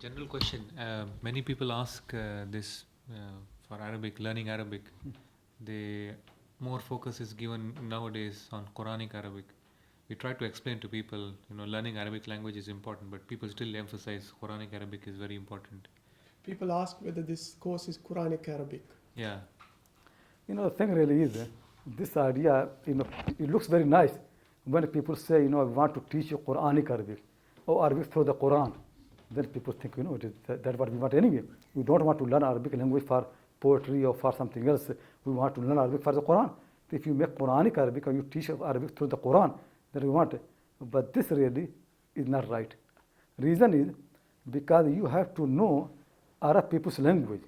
General question. Many people ask this for Arabic, learning Arabic. They more focus is given nowadays on Quranic Arabic. We try to explain to people, learning Arabic language is important, but people still emphasize Quranic Arabic is very important. People ask whether this course is Quranic Arabic. Yeah. The thing really is, this idea, it looks very nice when people say, I want to teach you Quranic Arabic or Arabic through the Quran. Then people think, that's what we want anyway. We don't want to learn Arabic language for poetry or for something else. We want to learn Arabic for the Quran. If you make Quranic Arabic or you teach Arabic through the Quran, then we want it. But this really is not right. Reason is because you have to know Arab people's language.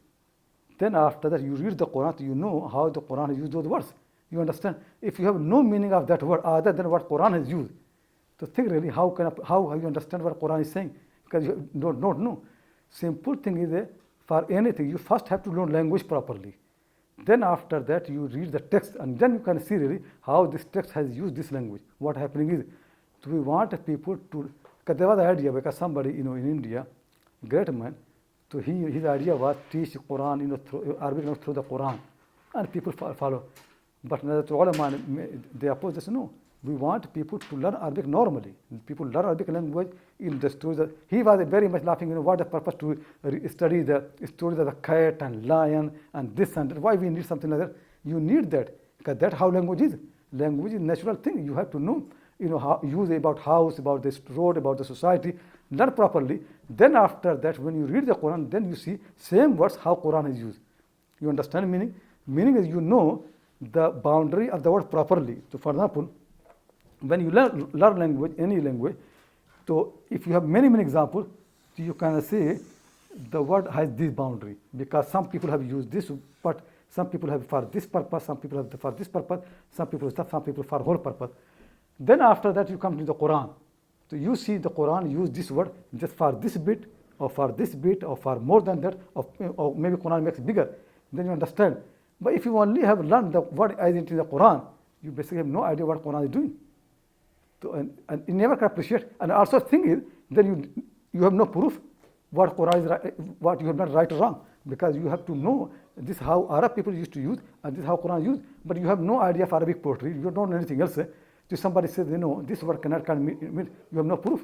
Then after that, you read the Quran, you know how the Quran has used those words. You understand? If you have no meaning of that word other than what Quran has used, so think really how you understand what Quran is saying, because you don't know. Simple thing is for anything, you first have to learn language properly. Then after that, you read the text, and then you can see really how this text has used this language. What happening is, so we want people to, because there was an idea, because somebody, in India, great man, so his idea was teach Quran, through Arabic through the Quran, and people follow. But the ulama, they oppose this. No, we want people to learn Arabic normally. People learn Arabic language in the stories. He was very much laughing. What the purpose to study the stories of the cat and lion and this and that? Why we need something like that? You need that because that's how language is. Language is a natural thing. You have to know, how use about house, about this road, about the society. Learn properly. Then after that, when you read the Quran, then you see same words how Quran is used. You understand meaning? Meaning is the boundary of the word properly. So for example, when you learn language, any language, so if you have many examples, so you can say the word has this boundary because some people have used this, but some people have for this purpose, some people have for this purpose, some people for whole purpose. Then after that you come to the Quran. So you see the Quran use this word just for this bit or for this bit or for more than that, or maybe Quran makes bigger. Then you understand. But if you only have learned the word identity in the Quran, you basically have no idea what Quran is doing. So, and you never can appreciate. And also thing is, then you have no proof what Quran is right, what you have done right or wrong, because you have to know this is how Arab people used to use and this is how Quran is used. But you have no idea of Arabic poetry. You don't know anything else. So somebody says, this word cannot mean, you have no proof.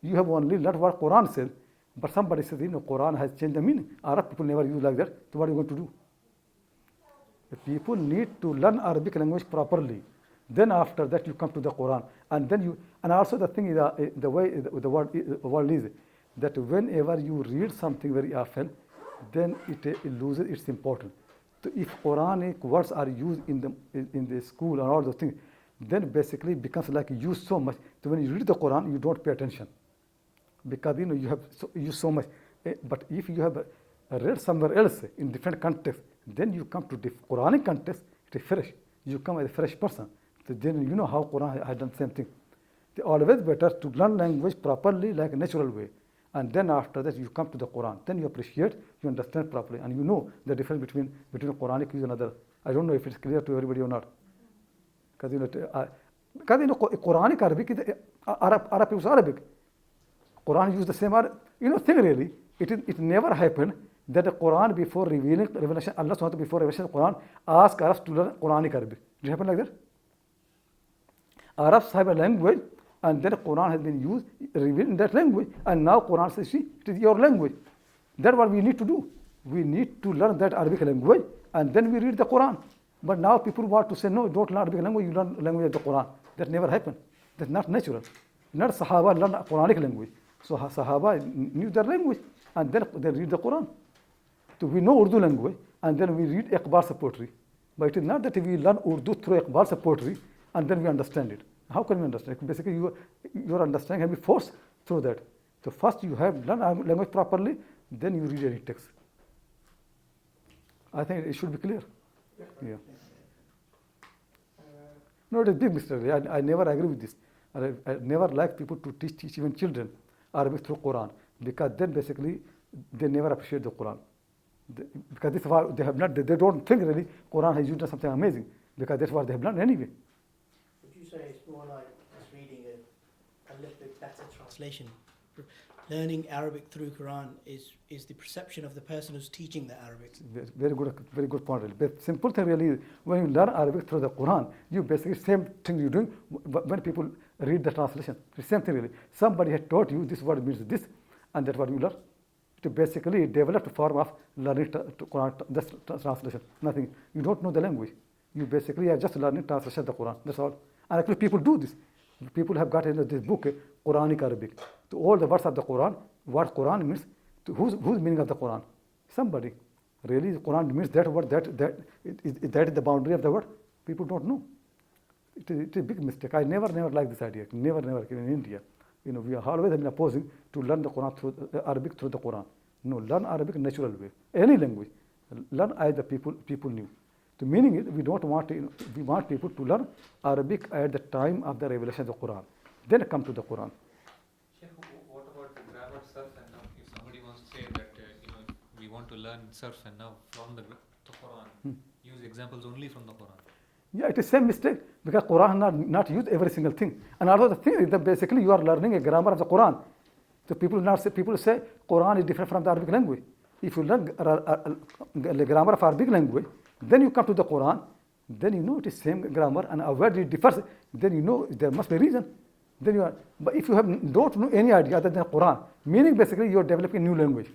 You have only learned what Quran says. But somebody says, Quran has changed the meaning. Arab people never use like that. So what are you going to do? The people need to learn Arabic language properly. Then after that you come to the Quran, and also the thing is the way the word is that whenever you read something very often, then it loses its importance. So if Quranic words are used in the school and all those things, then basically it becomes like used so much. So when you read the Quran, you don't pay attention because you have used so much. But if you have read somewhere else in different context, then you come to the Quranic context, it is fresh. You come as a fresh person. So then you know how Quran has done the same thing. It's always better to learn language properly, like a natural way. And then after that, you come to the Quran. Then you appreciate, you understand properly, and you know the difference between Quranic use and other. I don't know if it's clear to everybody or not. Because Quranic Arabic is Arab use Arabic. Quran use the same thing really. It never happened that the Quran before revelation, Allah SWT before revelation of the Quran asked Arabs to learn Quranic Arabic. Did it happen like that? Arabs have a language, and then Quran has been used, revealed in that language, and now Quran says, see, it is your language. That's what we need to do. We need to learn that Arabic language, and then we read the Quran. But now people want to say, no, don't learn Arabic language, you learn language of the Quran. That never happened. That's not natural. Not Sahaba learn Quranic language. So Sahaba knew their language, and then they read the Quran. So we know Urdu language, and then we read Iqbal's poetry. But it is not that we learn Urdu through Iqbal's poetry, and then we understand it. How can we understand it? Basically, your understanding can be forced through that. So first you have learned language properly, then you read any text. I think it should be clear. Yeah. No, it is a big mistake. I never agree with this. I never like people to teach even children Arabic through Quran, because then basically they never appreciate the Quran. Because this is what they have not. They don't think really Quran has used something amazing, because that's what they have learned anyway. Would you say it's more like just reading a little bit better translation? learning Arabic through Quran is the perception of the person who's teaching the Arabic. Very good point. Really. The simple thing really is when you learn Arabic through the Quran, you basically same thing you're doing when people read the translation. The same thing really. Somebody had taught you this word means this, and that's what you learn. To basically develop a form of learning to Quran, just translation. Nothing. You don't know the language. You basically are just learning translation of the Quran. That's all. And actually, people do this. People have got this book, Quranic Arabic. To all the words of the Quran, what Quran means, to whose meaning of the Quran? Somebody. Really, the Quran means that word, that is the boundary of the word. People don't know. It is a big mistake. I never liked this idea. Never in India. We are always been opposing to learn the Quran through Arabic through the Quran. No, learn Arabic natural way. Any language, learn as the people knew. The meaning is we don't want we want people to learn Arabic at the time of the revelation of the Quran. Then come to the Quran. Sheikh, what about the grammar surf and now? If somebody wants to say that we want to learn surf and now from the Quran, use examples only from the Quran. Yeah, it is same mistake because Quran not use every single thing. And also the thing is that basically you are learning a grammar of the Quran. So people say Quran is different from the Arabic language. If you learn the grammar of Arabic language, then you come to the Quran, then you know it is same grammar, and where it differs, then you know there must be a reason. Then you are. But if you don't know any idea other than Quran, meaning basically you are developing a new language.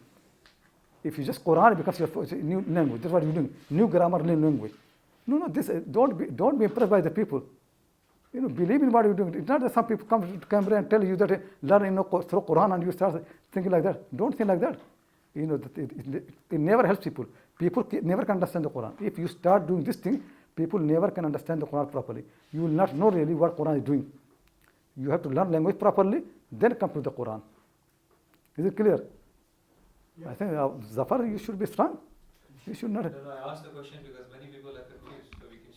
If you just Quran, it becomes your new language. That's what you're doing. New grammar, new language. No. This don't be impressed by the people. Believe in what you're doing. It's not that some people come to Canberra and tell you that learn through Quran and you start thinking like that. Don't think like that. It never helps people. People never can understand the Quran. If you start doing this thing, people never can understand the Quran properly. You will not know really what Quran is doing. You have to learn language properly, then come to the Quran. Is it clear? Yeah. I think Zafar, you should be strong. You should not. No, I asked the question because many people are confused.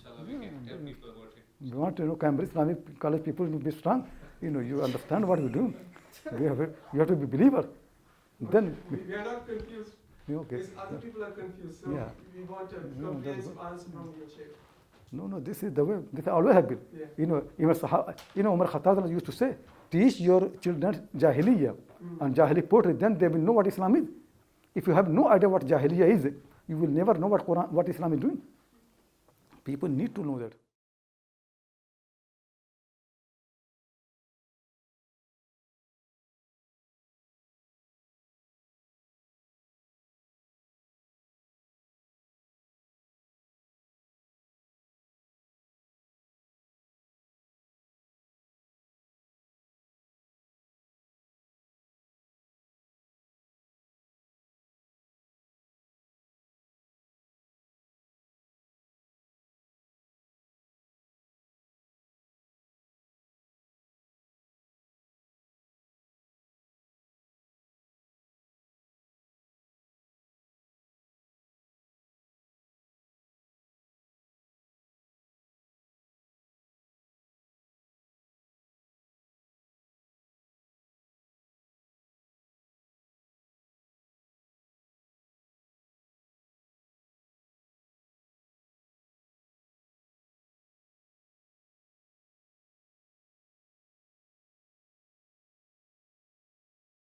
So we can tell people about it. You want to Cambridge Islamic College people to be strong. You understand what you do. You have to be believer. Then we are not confused. Okay. Other people are confused. So we want a comprehensive answer from your Sheikh. No, this is the way. This always have been. Yeah. Umar Khattab used to say, teach your children Jahiliyyah and Jahili poetry, then they will know what Islam is. If you have no idea what Jahiliyyah is, you will never know what Islam is doing. People need to know that.